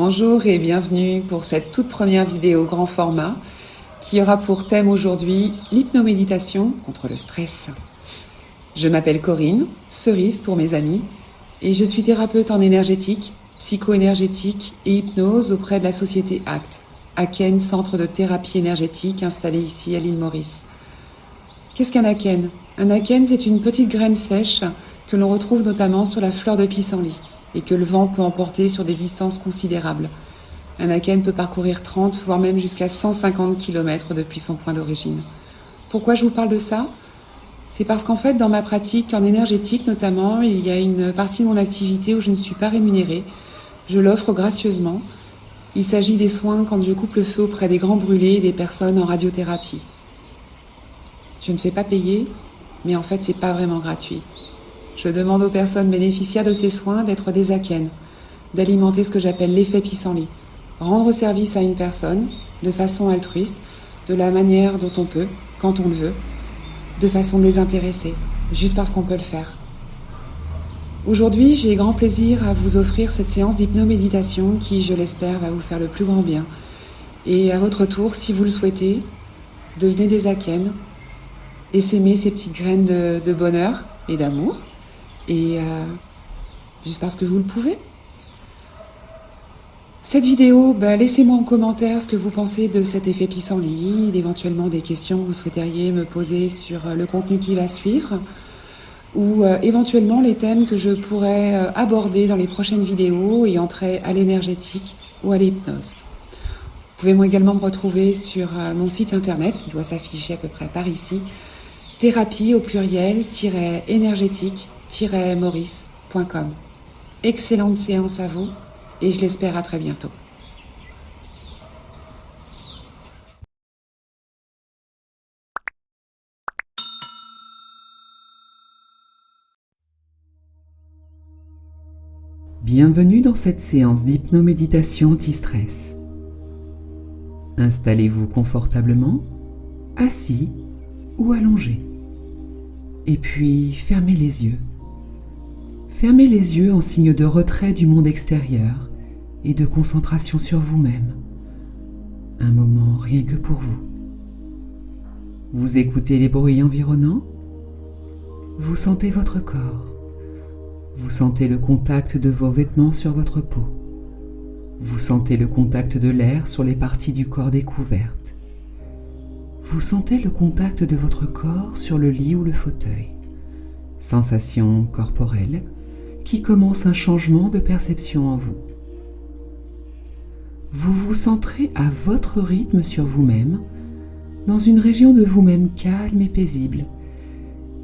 Bonjour et bienvenue pour cette toute première vidéo grand format qui aura pour thème aujourd'hui l'hypnoméditation contre le stress. Je m'appelle Corinne, Cerise pour mes amis, et je suis thérapeute en énergétique, psycho-énergétique et hypnose auprès de la société ACT, Aken, centre de thérapie énergétique installé ici à l'île Maurice. Qu'est-ce qu'un Aken ? Un Aken, c'est une petite graine sèche que l'on retrouve notamment sur la fleur de pissenlit et que le vent peut emporter sur des distances considérables. Un Aken peut parcourir 30, voire même jusqu'à 150 km depuis son point d'origine. Pourquoi je vous parle de ça ? C'est parce qu'en fait, dans ma pratique en énergétique notamment, il y a une partie de mon activité où je ne suis pas rémunérée. Je l'offre gracieusement. Il s'agit des soins quand je coupe le feu auprès des grands brûlés et des personnes en radiothérapie. Je ne fais pas payer, mais en fait, c'est pas vraiment gratuit. Je demande aux personnes bénéficiaires de ces soins d'être des Aken, d'alimenter ce que j'appelle l'effet pissenlit, rendre service à une personne de façon altruiste, de la manière dont on peut, quand on le veut, de façon désintéressée, juste parce qu'on peut le faire. Aujourd'hui, j'ai grand plaisir à vous offrir cette séance d'hypnoméditation qui, je l'espère, va vous faire le plus grand bien. Et à votre tour, si vous le souhaitez, devenez des Aken et s'aimer ces petites graines de bonheur et d'amour. Et juste parce que vous le pouvez. Cette vidéo, laissez-moi en commentaire ce que vous pensez de cet effet pissenlit, éventuellement des questions que vous souhaiteriez me poser sur le contenu qui va suivre, ou éventuellement les thèmes que je pourrais aborder dans les prochaines vidéos ayant trait à l'énergétique ou à l'hypnose. Vous pouvez également me retrouver sur mon site internet qui doit s'afficher à peu près par ici, thérapie au pluriel-énergétique-maurice.com. Excellente séance à vous et je l'espère à très bientôt. Bienvenue dans cette séance d'hypnoméditation anti-stress. Installez-vous confortablement, assis ou allongé. Et puis fermez les yeux. Fermez les yeux en signe de retrait du monde extérieur et de concentration sur vous-même. Un moment rien que pour vous. Vous écoutez les bruits environnants. Vous sentez votre corps. Vous sentez le contact de vos vêtements sur votre peau. Vous sentez le contact de l'air sur les parties du corps découvertes. Vous sentez le contact de votre corps sur le lit ou le fauteuil. Sensation corporelle qui commence un changement de perception en vous. Vous vous centrez à votre rythme sur vous-même, dans une région de vous-même calme et paisible,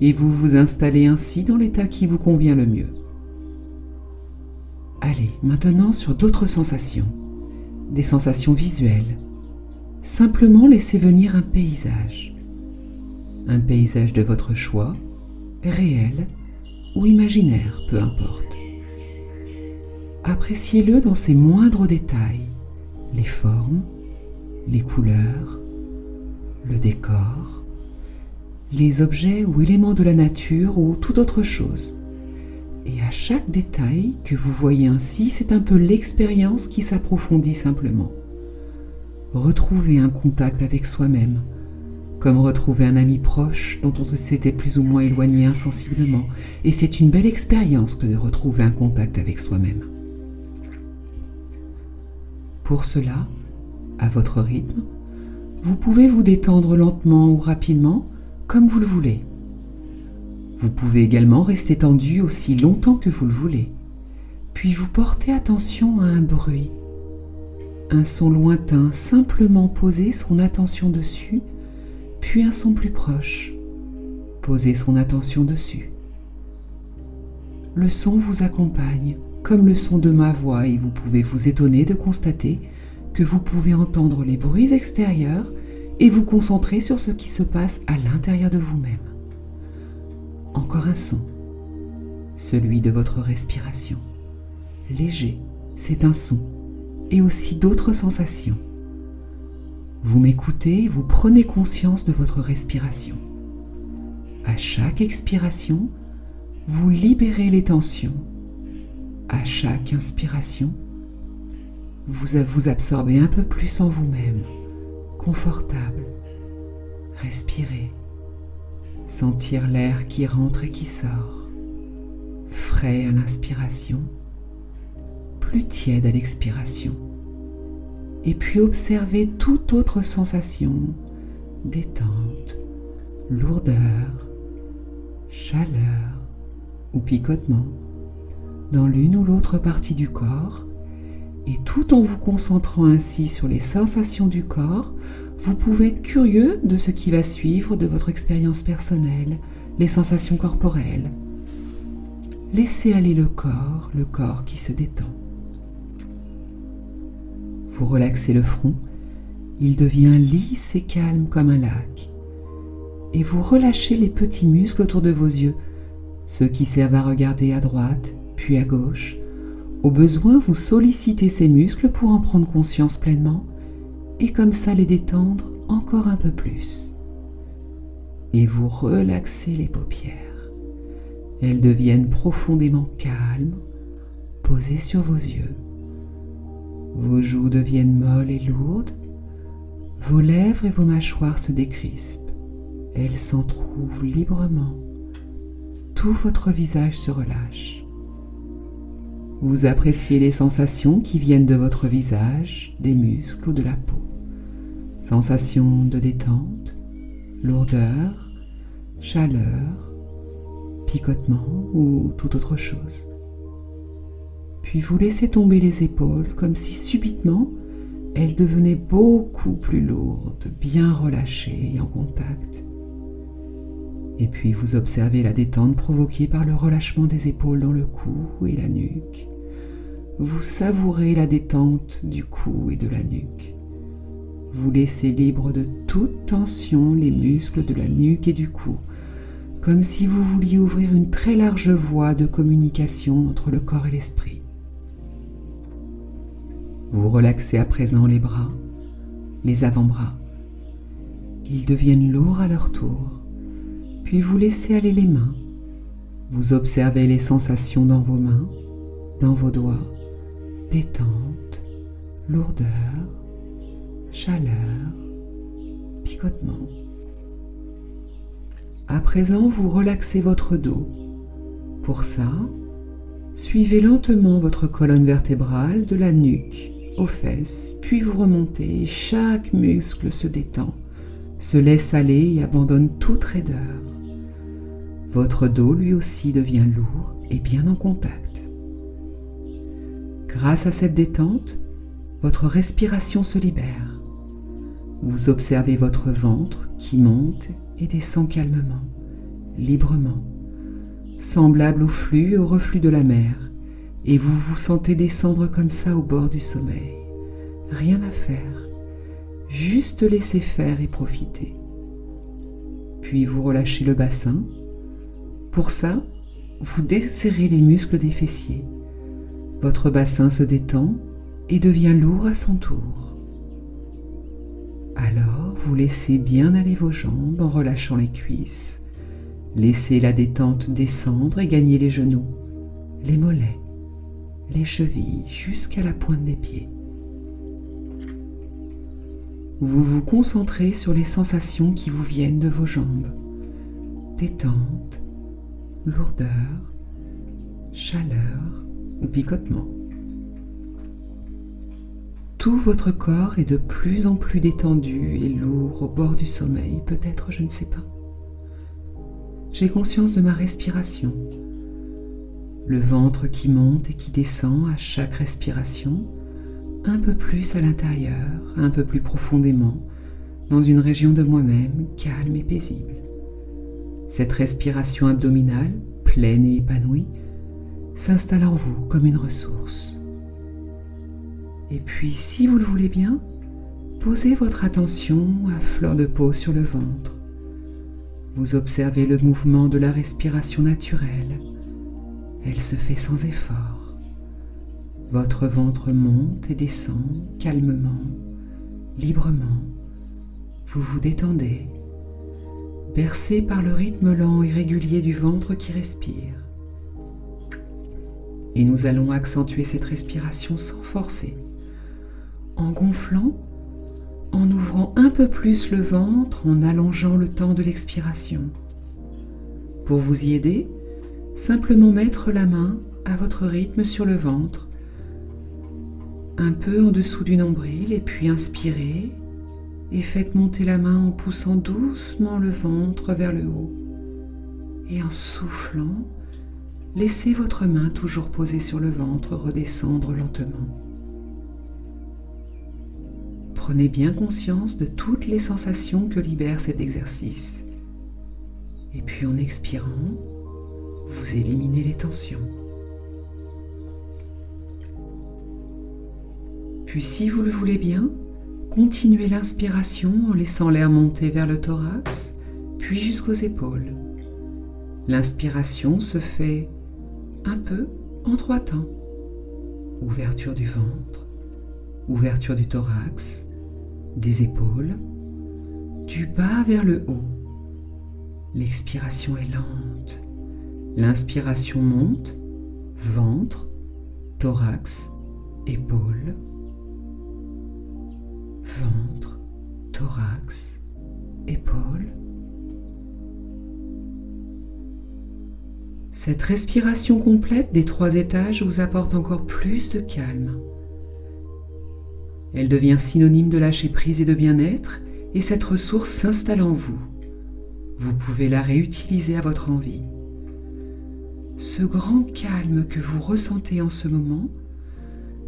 et vous vous installez ainsi dans l'état qui vous convient le mieux. Allez, maintenant sur d'autres sensations, des sensations visuelles. Simplement laissez venir un paysage de votre choix, réel ou imaginaire, peu importe. Appréciez-le dans ses moindres détails, les formes, les couleurs, le décor, les objets ou éléments de la nature ou toute autre chose. Et à chaque détail que vous voyez ainsi, c'est un peu l'expérience qui s'approfondit simplement. Retrouvez un contact avec soi-même, comme retrouver un ami proche dont on s'était plus ou moins éloigné insensiblement, et c'est une belle expérience que de retrouver un contact avec soi-même. Pour cela, à votre rythme, vous pouvez vous détendre lentement ou rapidement, comme vous le voulez. Vous pouvez également rester tendu aussi longtemps que vous le voulez, puis vous portez attention à un bruit, un son lointain, simplement poser son attention dessus, puis un son plus proche, posez son attention dessus. Le son vous accompagne, comme le son de ma voix, et vous pouvez vous étonner de constater que vous pouvez entendre les bruits extérieurs et vous concentrer sur ce qui se passe à l'intérieur de vous-même. Encore un son, celui de votre respiration. Léger, c'est un son, et aussi d'autres sensations. Vous m'écoutez, vous prenez conscience de votre respiration. À chaque expiration, vous libérez les tensions. À chaque inspiration, vous absorbez un peu plus en vous-même, confortable. Respirez, sentir l'air qui rentre et qui sort, frais à l'inspiration, plus tiède à l'expiration. Et puis observez toute autre sensation, détente, lourdeur, chaleur ou picotement dans l'une ou l'autre partie du corps. Et tout en vous concentrant ainsi sur les sensations du corps, vous pouvez être curieux de ce qui va suivre de votre expérience personnelle, les sensations corporelles. Laissez aller le corps qui se détend. Vous relaxez le front, il devient lisse et calme comme un lac. Et vous relâchez les petits muscles autour de vos yeux, ceux qui servent à regarder à droite, puis à gauche. Au besoin, vous sollicitez ces muscles pour en prendre conscience pleinement et comme ça les détendre encore un peu plus. Et vous relaxez les paupières. Elles deviennent profondément calmes, posées sur vos yeux. Vos joues deviennent molles et lourdes. Vos lèvres et vos mâchoires se décrispent. Elles s'entrouvent librement. Tout votre visage se relâche. Vous appréciez les sensations qui viennent de votre visage, des muscles ou de la peau. Sensations de détente, lourdeur, chaleur, picotement ou toute autre chose. Puis vous laissez tomber les épaules comme si subitement elles devenaient beaucoup plus lourdes, bien relâchées et en contact. Et puis vous observez la détente provoquée par le relâchement des épaules dans le cou et la nuque. Vous savourez la détente du cou et de la nuque. Vous laissez libre de toute tension les muscles de la nuque et du cou, comme si vous vouliez ouvrir une très large voie de communication entre le corps et l'esprit. Vous relaxez à présent les bras, les avant-bras. Ils deviennent lourds à leur tour, puis vous laissez aller les mains. Vous observez les sensations dans vos mains, dans vos doigts, détente, lourdeur, chaleur, picotement. À présent, vous relaxez votre dos. Pour ça, suivez lentement votre colonne vertébrale de la nuque aux fesses, puis vous remontez et chaque muscle se détend, se laisse aller et abandonne toute raideur. Votre dos lui aussi devient lourd et bien en contact. Grâce à cette détente, votre respiration se libère. Vous observez votre ventre qui monte et descend calmement, librement, semblable au flux et au reflux de la mer, et vous vous sentez descendre comme ça au bord du sommeil. Rien à faire, juste laisser faire et profiter. Puis vous relâchez le bassin. Pour ça, vous desserrez les muscles des fessiers. Votre bassin se détend et devient lourd à son tour. Alors, vous laissez bien aller vos jambes en relâchant les cuisses. Laissez la détente descendre et gagner les genoux, les mollets, les chevilles jusqu'à la pointe des pieds. Vous vous concentrez sur les sensations qui vous viennent de vos jambes. Détente, lourdeur, chaleur ou picotement. Tout votre corps est de plus en plus détendu et lourd au bord du sommeil, peut-être, je ne sais pas. J'ai conscience de ma respiration, le ventre qui monte et qui descend à chaque respiration, un peu plus à l'intérieur, un peu plus profondément, dans une région de moi-même calme et paisible. Cette respiration abdominale, pleine et épanouie, s'installe en vous comme une ressource. Et puis, si vous le voulez bien, posez votre attention à fleur de peau sur le ventre. Vous observez le mouvement de la respiration naturelle. Elle se fait sans effort. Votre ventre monte et descend calmement, librement. Vous vous détendez, bercé par le rythme lent et régulier du ventre qui respire. Et nous allons accentuer cette respiration sans forcer, en gonflant, en ouvrant un peu plus le ventre, en allongeant le temps de l'expiration. Pour vous y aider, simplement mettre la main à votre rythme sur le ventre, un peu en dessous du nombril, et puis inspirez et faites monter la main en poussant doucement le ventre vers le haut. Et en soufflant, laissez votre main toujours posée sur le ventre redescendre lentement. Prenez bien conscience de toutes les sensations que libère cet exercice. Et puis en expirant, vous éliminez les tensions. Puis si vous le voulez bien, continuez l'inspiration en laissant l'air monter vers le thorax, puis jusqu'aux épaules. L'inspiration se fait un peu en 3 temps. Ouverture du ventre, ouverture du thorax, des épaules, du bas vers le haut. L'expiration est lente. L'inspiration monte, ventre, thorax, épaules, ventre, thorax, épaules. Cette respiration complète des 3 étages vous apporte encore plus de calme. Elle devient synonyme de lâcher prise et de bien-être, et cette ressource s'installe en vous. Vous pouvez la réutiliser à votre envie. Ce grand calme que vous ressentez en ce moment,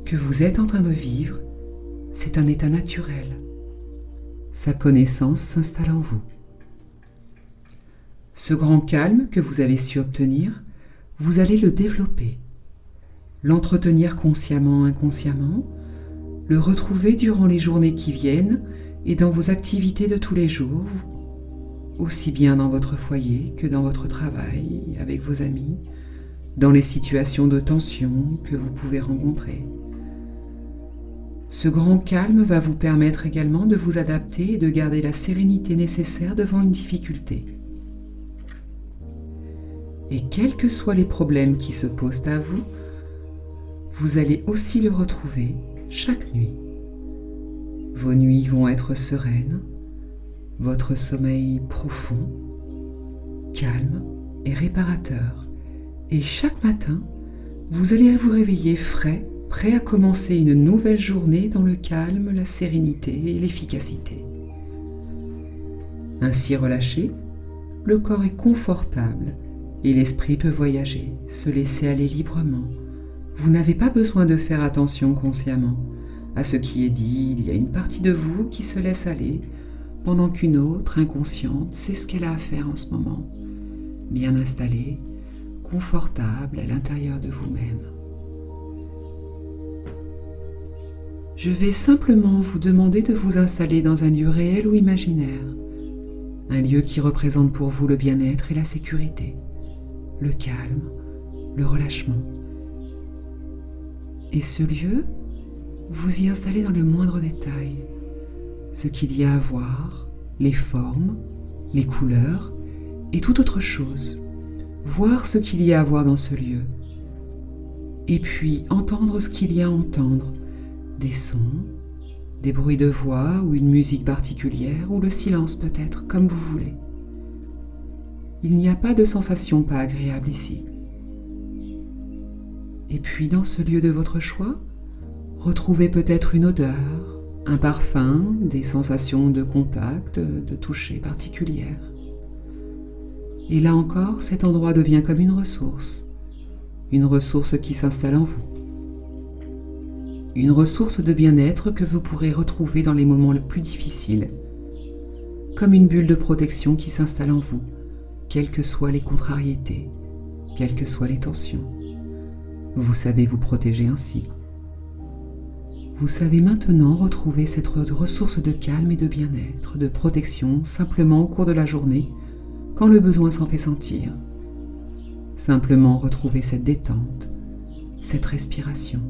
que vous êtes en train de vivre, c'est un état naturel. Sa connaissance s'installe en vous. Ce grand calme que vous avez su obtenir, vous allez le développer, l'entretenir consciemment, inconsciemment, le retrouver durant les journées qui viennent et dans vos activités de tous les jours, aussi bien dans votre foyer que dans votre travail, avec vos amis, dans les situations de tension que vous pouvez rencontrer. Ce grand calme va vous permettre également de vous adapter et de garder la sérénité nécessaire devant une difficulté. Et quels que soient les problèmes qui se posent à vous, vous allez aussi le retrouver chaque nuit. Vos nuits vont être sereines, votre sommeil profond, calme et réparateur. Et chaque matin, vous allez vous réveiller frais, prêt à commencer une nouvelle journée dans le calme, la sérénité et l'efficacité. Ainsi relâché, le corps est confortable et l'esprit peut voyager, se laisser aller librement. Vous n'avez pas besoin de faire attention consciemment à ce qui est dit. Il y a une partie de vous qui se laisse aller, pendant qu'une autre, inconsciente, sait ce qu'elle a à faire en ce moment, bien installée, confortable à l'intérieur de vous-même. Je vais simplement vous demander de vous installer dans un lieu réel ou imaginaire, un lieu qui représente pour vous le bien-être et la sécurité, le calme, le relâchement. Et ce lieu, vous y installez dans le moindre détail, ce qu'il y a à voir, les formes, les couleurs et toute autre chose. Voir ce qu'il y a à voir dans ce lieu. Et puis entendre ce qu'il y a à entendre, des sons, des bruits de voix ou une musique particulière ou le silence peut-être, comme vous voulez. Il n'y a pas de sensation pas agréable ici. Et puis dans ce lieu de votre choix, retrouvez peut-être une odeur, un parfum, des sensations de contact, de toucher particulières. Et là encore, cet endroit devient comme une ressource qui s'installe en vous. Une ressource de bien-être que vous pourrez retrouver dans les moments les plus difficiles, comme une bulle de protection qui s'installe en vous, quelles que soient les contrariétés, quelles que soient les tensions. Vous savez vous protéger ainsi. Vous savez maintenant retrouver cette ressource de calme et de bien-être, de protection, simplement au cours de la journée, quand le besoin s'en fait sentir. Simplement retrouver cette détente, cette respiration,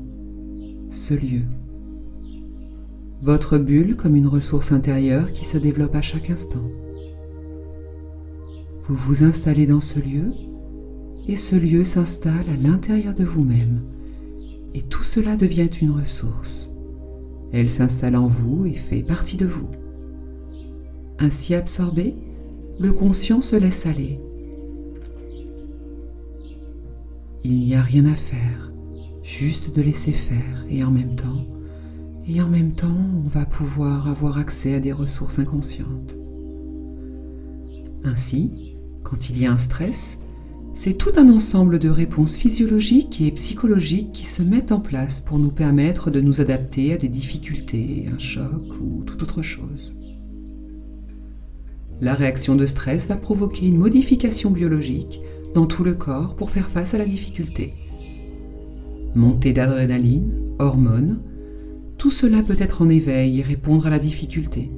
ce lieu. Votre bulle comme une ressource intérieure qui se développe à chaque instant. Vous vous installez dans ce lieu et ce lieu s'installe à l'intérieur de vous-même et tout cela devient une ressource. Elle s'installe en vous et fait partie de vous. Ainsi absorbé, le conscient se laisse aller. Il n'y a rien à faire, juste de laisser faire et en même temps, on va pouvoir avoir accès à des ressources inconscientes. Ainsi, quand il y a un stress, c'est tout un ensemble de réponses physiologiques et psychologiques qui se mettent en place pour nous permettre de nous adapter à des difficultés, un choc ou toute autre chose. La réaction de stress va provoquer une modification biologique dans tout le corps pour faire face à la difficulté. Montée d'adrénaline, hormones, tout cela peut être en éveil et répondre à la difficulté.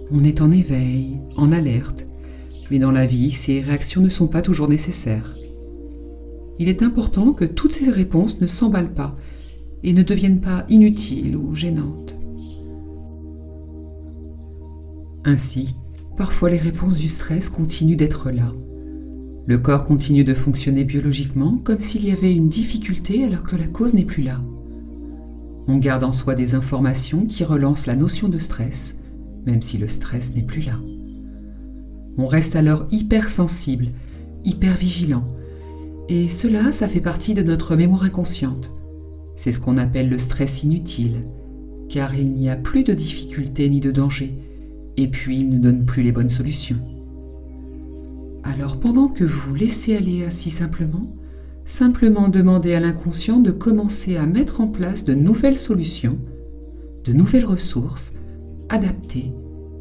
On est en éveil, en alerte, mais dans la vie, ces réactions ne sont pas toujours nécessaires. Il est important que toutes ces réponses ne s'emballent pas et ne deviennent pas inutiles ou gênantes. Ainsi, parfois les réponses du stress continuent d'être là. Le corps continue de fonctionner biologiquement comme s'il y avait une difficulté alors que la cause n'est plus là. On garde en soi des informations qui relancent la notion de stress, même si le stress n'est plus là. On reste alors hypersensible, hypervigilant, et cela, ça fait partie de notre mémoire inconsciente. C'est ce qu'on appelle le stress inutile, car il n'y a plus de difficulté ni de danger, et puis il ne donne plus les bonnes solutions. Alors pendant que vous laissez aller ainsi simplement demandez à l'inconscient de commencer à mettre en place de nouvelles solutions, de nouvelles ressources, adaptées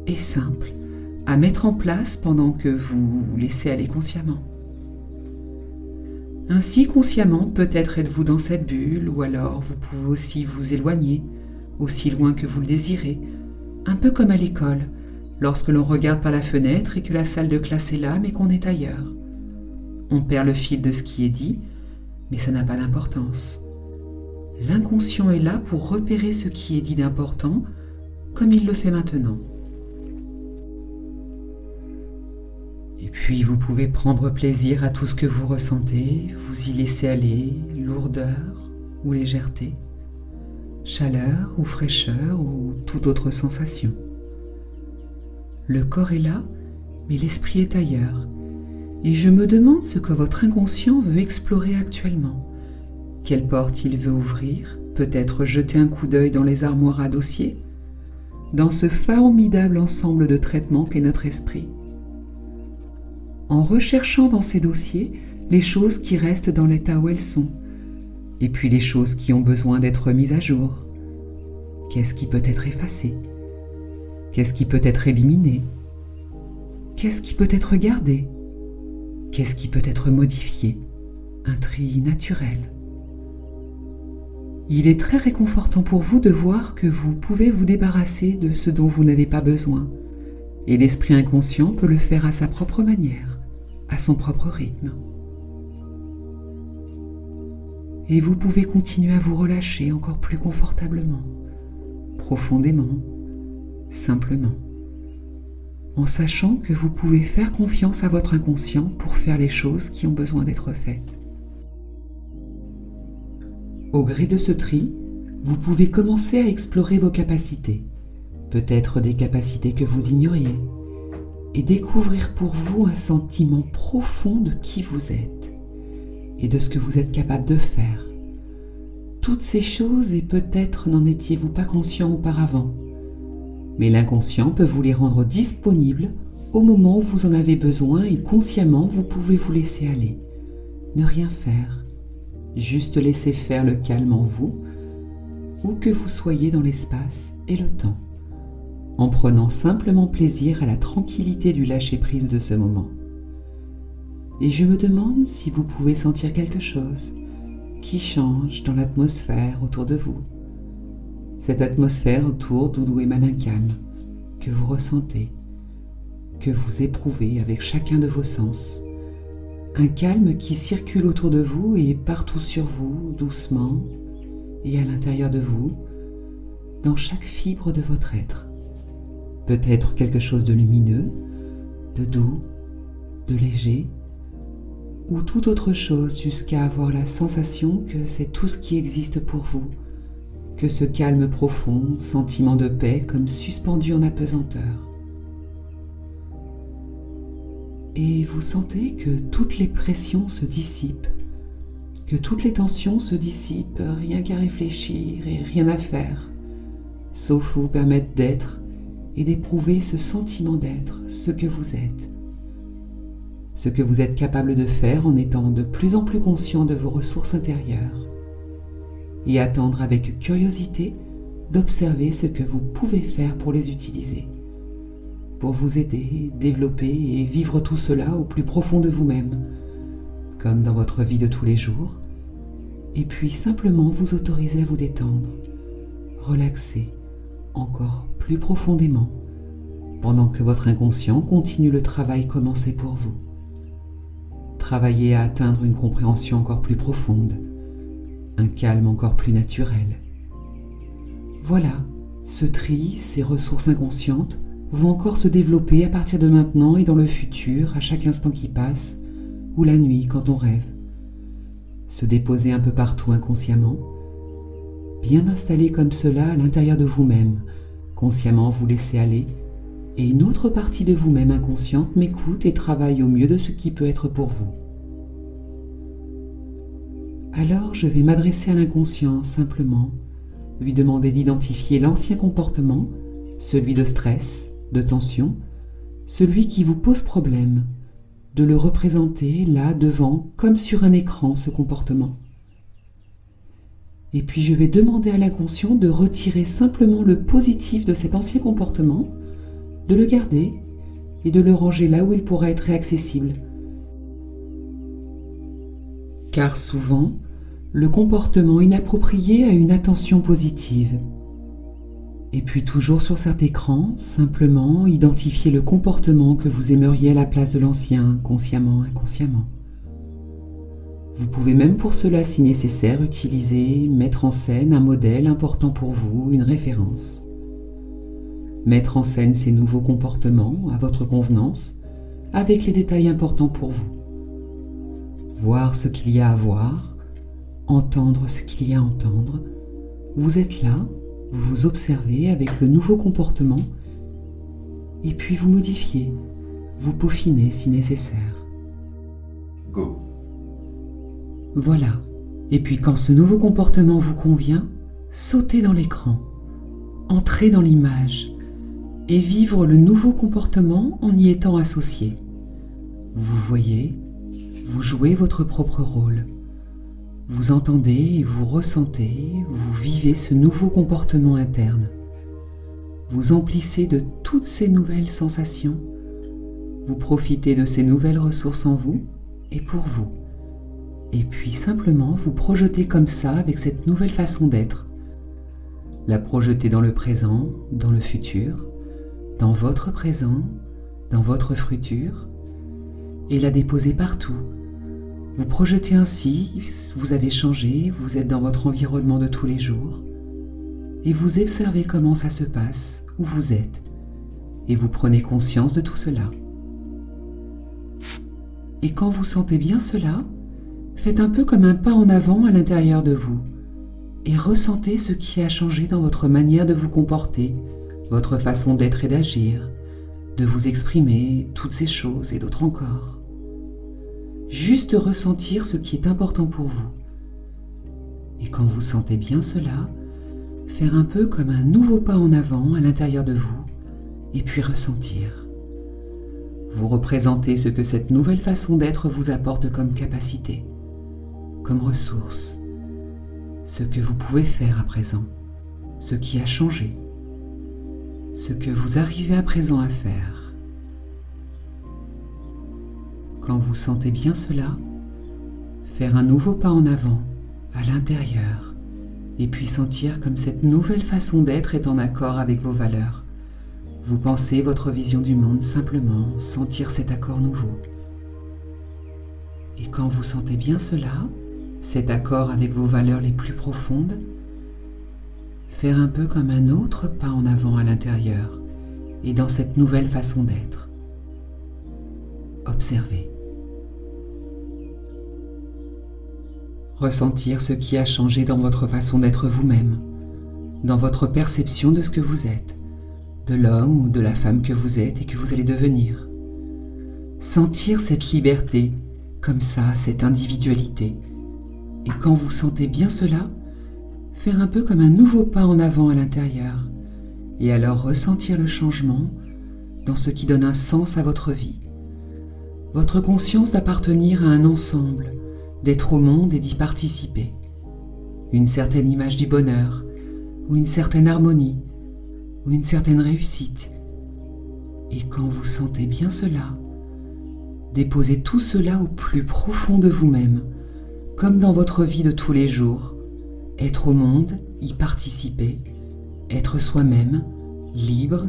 et simples, à mettre en place pendant que vous laissez aller consciemment. Ainsi, consciemment, peut-être êtes-vous dans cette bulle, ou alors vous pouvez aussi vous éloigner, aussi loin que vous le désirez, un peu comme à l'école, lorsque l'on regarde par la fenêtre et que la salle de classe est là, mais qu'on est ailleurs. On perd le fil de ce qui est dit, mais ça n'a pas d'importance. L'inconscient est là pour repérer ce qui est dit d'important, comme il le fait maintenant. Et puis vous pouvez prendre plaisir à tout ce que vous ressentez, vous y laisser aller, lourdeur ou légèreté, chaleur ou fraîcheur ou toute autre sensation. Le corps est là, mais l'esprit est ailleurs. Et je me demande ce que votre inconscient veut explorer actuellement. Quelle porte il veut ouvrir, peut-être jeter un coup d'œil dans les armoires à dossiers, dans ce formidable ensemble de traitements qu'est notre esprit. En recherchant dans ces dossiers les choses qui restent dans l'état où elles sont, et puis les choses qui ont besoin d'être mises à jour. Qu'est-ce qui peut être effacé? Qu'est-ce qui peut être éliminé? Qu'est-ce qui peut être gardé? Qu'est-ce qui peut être modifié? Un tri naturel. Il est très réconfortant pour vous de voir que vous pouvez vous débarrasser de ce dont vous n'avez pas besoin, et l'esprit inconscient peut le faire à sa propre manière, à son propre rythme. Et vous pouvez continuer à vous relâcher encore plus confortablement, profondément, simplement, en sachant que vous pouvez faire confiance à votre inconscient pour faire les choses qui ont besoin d'être faites. Au gré de ce tri, vous pouvez commencer à explorer vos capacités, peut-être des capacités que vous ignoriez, et découvrir pour vous un sentiment profond de qui vous êtes et de ce que vous êtes capable de faire. Toutes ces choses, et peut-être n'en étiez-vous pas conscient auparavant, mais l'inconscient peut vous les rendre disponibles au moment où vous en avez besoin et consciemment vous pouvez vous laisser aller, ne rien faire, juste laisser faire le calme en vous, où que vous soyez dans l'espace et le temps, en prenant simplement plaisir à la tranquillité du lâcher-prise de ce moment. Et je me demande si vous pouvez sentir quelque chose qui change dans l'atmosphère autour de vous. Cette atmosphère autour d'où émane un calme que vous ressentez, que vous éprouvez avec chacun de vos sens. Un calme qui circule autour de vous et partout sur vous, doucement, et à l'intérieur de vous, dans chaque fibre de votre être. Peut-être quelque chose de lumineux, de doux, de léger, ou toute autre chose jusqu'à avoir la sensation que c'est tout ce qui existe pour vous, que ce calme profond, sentiment de paix comme suspendu en apesanteur. Et vous sentez que toutes les pressions se dissipent, que toutes les tensions se dissipent, rien qu'à réfléchir et rien à faire, sauf vous permettre d'être et d'éprouver ce sentiment d'être, ce que vous êtes. Ce que vous êtes capable de faire en étant de plus en plus conscient de vos ressources intérieures et attendre avec curiosité d'observer ce que vous pouvez faire pour les utiliser, pour vous aider, développer et vivre tout cela au plus profond de vous-même, comme dans votre vie de tous les jours, et puis simplement vous autoriser à vous détendre, relaxer encore plus profondément, pendant que votre inconscient continue le travail commencé pour vous. Travailler à atteindre une compréhension encore plus profonde, un calme encore plus naturel. Voilà, ce tri, ces ressources inconscientes vont encore se développer à partir de maintenant et dans le futur, à chaque instant qui passe, ou la nuit quand on rêve. Se déposer un peu partout inconsciemment, bien installé comme cela à l'intérieur de vous-même, consciemment vous laisser aller, et une autre partie de vous-même inconsciente m'écoute et travaille au mieux de ce qui peut être pour vous. Alors je vais m'adresser à l'inconscient simplement, lui demander d'identifier l'ancien comportement, celui de stress, de tension, celui qui vous pose problème, de le représenter là devant comme sur un écran ce comportement. Et puis je vais demander à l'inconscient de retirer simplement le positif de cet ancien comportement, de le garder et de le ranger là où il pourra être réaccessible. Car souvent, le comportement inapproprié a une attention positive. Et puis toujours sur cet écran, simplement identifier le comportement que vous aimeriez à la place de l'ancien, consciemment, inconsciemment. Vous pouvez même pour cela, si nécessaire, utiliser, mettre en scène un modèle important pour vous, une référence. Mettre en scène ces nouveaux comportements à votre convenance, avec les détails importants pour vous. Voir ce qu'il y a à voir, entendre ce qu'il y a à entendre. Vous êtes là, vous vous observez avec le nouveau comportement, et puis vous modifiez, vous peaufinez si nécessaire. Go. Voilà. Et puis quand ce nouveau comportement vous convient, sautez dans l'écran, entrez dans l'image et vivre le nouveau comportement en y étant associé. Vous voyez, vous jouez votre propre rôle. Vous entendez et vous ressentez, vous vivez ce nouveau comportement interne. Vous emplissez de toutes ces nouvelles sensations. Vous profitez de ces nouvelles ressources en vous et pour vous. Et puis simplement vous projetez comme ça avec cette nouvelle façon d'être. La projeter dans le présent, dans le futur, dans votre présent, dans votre futur, et la déposer partout. Vous projetez ainsi, vous avez changé, vous êtes dans votre environnement de tous les jours, et vous observez comment ça se passe, où vous êtes, et vous prenez conscience de tout cela. Et quand vous sentez bien cela, faites un peu comme un pas en avant à l'intérieur de vous, et ressentez ce qui a changé dans votre manière de vous comporter, votre façon d'être et d'agir, de vous exprimer, toutes ces choses et d'autres encore. Juste ressentir ce qui est important pour vous. Et quand vous sentez bien cela, faire un peu comme un nouveau pas en avant à l'intérieur de vous, et puis ressentir. Vous représentez ce que cette nouvelle façon d'être vous apporte comme capacité, comme ressource, ce que vous pouvez faire à présent, ce qui a changé, ce que vous arrivez à présent à faire. Quand vous sentez bien cela, faire un nouveau pas en avant, à l'intérieur, et puis sentir comme cette nouvelle façon d'être est en accord avec vos valeurs. Vous pensez votre vision du monde simplement, sentir cet accord nouveau. Et quand vous sentez bien cela, cet accord avec vos valeurs les plus profondes, faire un peu comme un autre pas en avant à l'intérieur et dans cette nouvelle façon d'être. Observez. Ressentir ce qui a changé dans votre façon d'être vous-même, dans votre perception de ce que vous êtes, de l'homme ou de la femme que vous êtes et que vous allez devenir. Sentir cette liberté, comme ça, cette individualité. Et quand vous sentez bien cela, faire un peu comme un nouveau pas en avant à l'intérieur, et alors ressentir le changement dans ce qui donne un sens à votre vie. Votre conscience d'appartenir à un ensemble, d'être au monde et d'y participer. Une certaine image du bonheur, ou une certaine harmonie, ou une certaine réussite. Et quand vous sentez bien cela, déposez tout cela au plus profond de vous-même, comme dans votre vie de tous les jours. Être au monde, y participer, être soi-même, libre,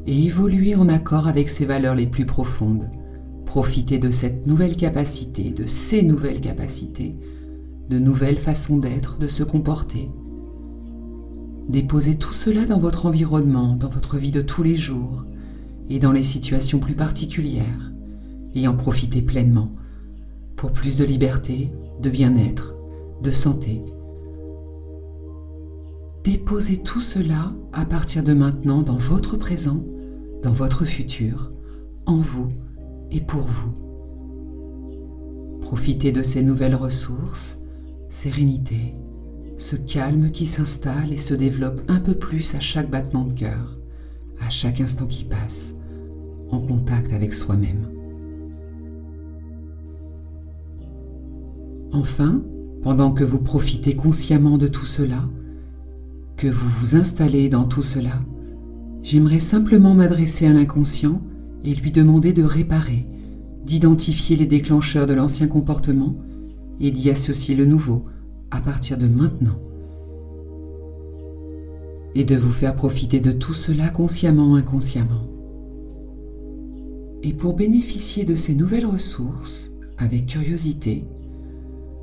et évoluer en accord avec ses valeurs les plus profondes. Profiter de cette nouvelle capacité, de ces nouvelles capacités, de nouvelles façons d'être, de se comporter. Déposez tout cela dans votre environnement, dans votre vie de tous les jours, et dans les situations plus particulières, et en profitez pleinement, pour plus de liberté, de bien-être, de santé. Déposez tout cela à partir de maintenant dans votre présent, dans votre futur, en vous et pour vous. Profitez de ces nouvelles ressources, sérénité, ce calme qui s'installe et se développe un peu plus à chaque battement de cœur, à chaque instant qui passe, en contact avec soi-même. Enfin, pendant que vous profitez consciemment de tout cela, que vous vous installez dans tout cela, j'aimerais simplement m'adresser à l'inconscient et lui demander de réparer, d'identifier les déclencheurs de l'ancien comportement et d'y associer le nouveau à partir de maintenant. Et de vous faire profiter de tout cela consciemment ou inconsciemment. Et pour bénéficier de ces nouvelles ressources, avec curiosité,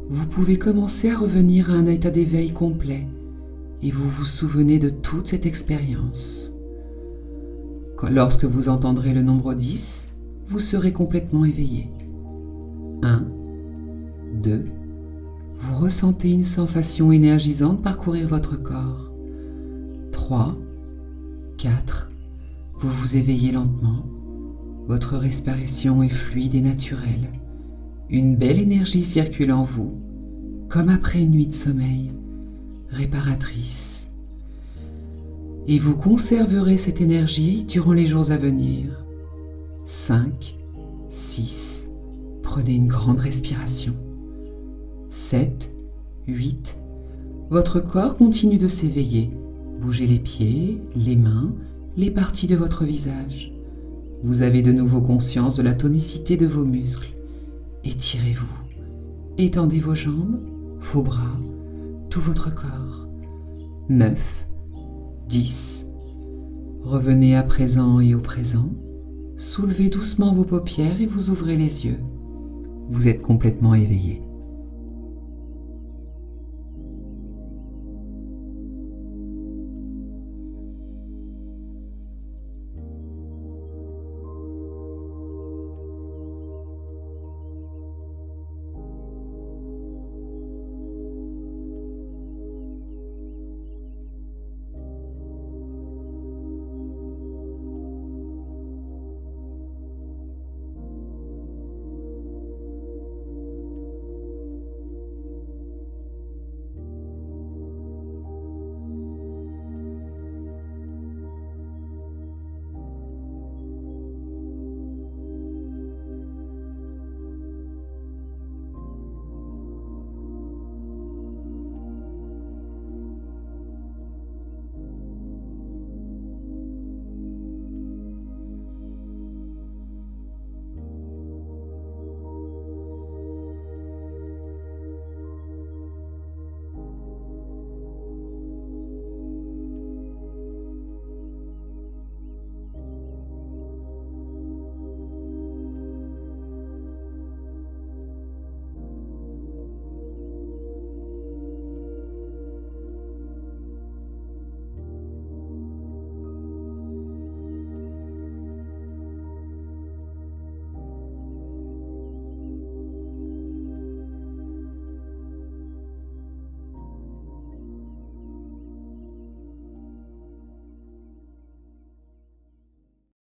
vous pouvez commencer à revenir à un état d'éveil complet et vous vous souvenez de toute cette expérience. Lorsque vous entendrez le nombre 10, vous serez complètement éveillé. 1, 2, vous ressentez une sensation énergisante parcourir votre corps. 3, 4, vous vous éveillez lentement. Votre respiration est fluide et naturelle. Une belle énergie circule en vous, comme après une nuit de sommeil, réparatrice. Et vous conserverez cette énergie durant les jours à venir. 5, 6, prenez une grande respiration. 7, 8, votre corps continue de s'éveiller. Bougez les pieds, les mains, les parties de votre visage. Vous avez de nouveau conscience de la tonicité de vos muscles. Étirez-vous. Étendez vos jambes, vos bras, tout votre corps. 9, 10. Revenez à présent et au présent. Soulevez doucement vos paupières et vous ouvrez les yeux. Vous êtes complètement éveillé.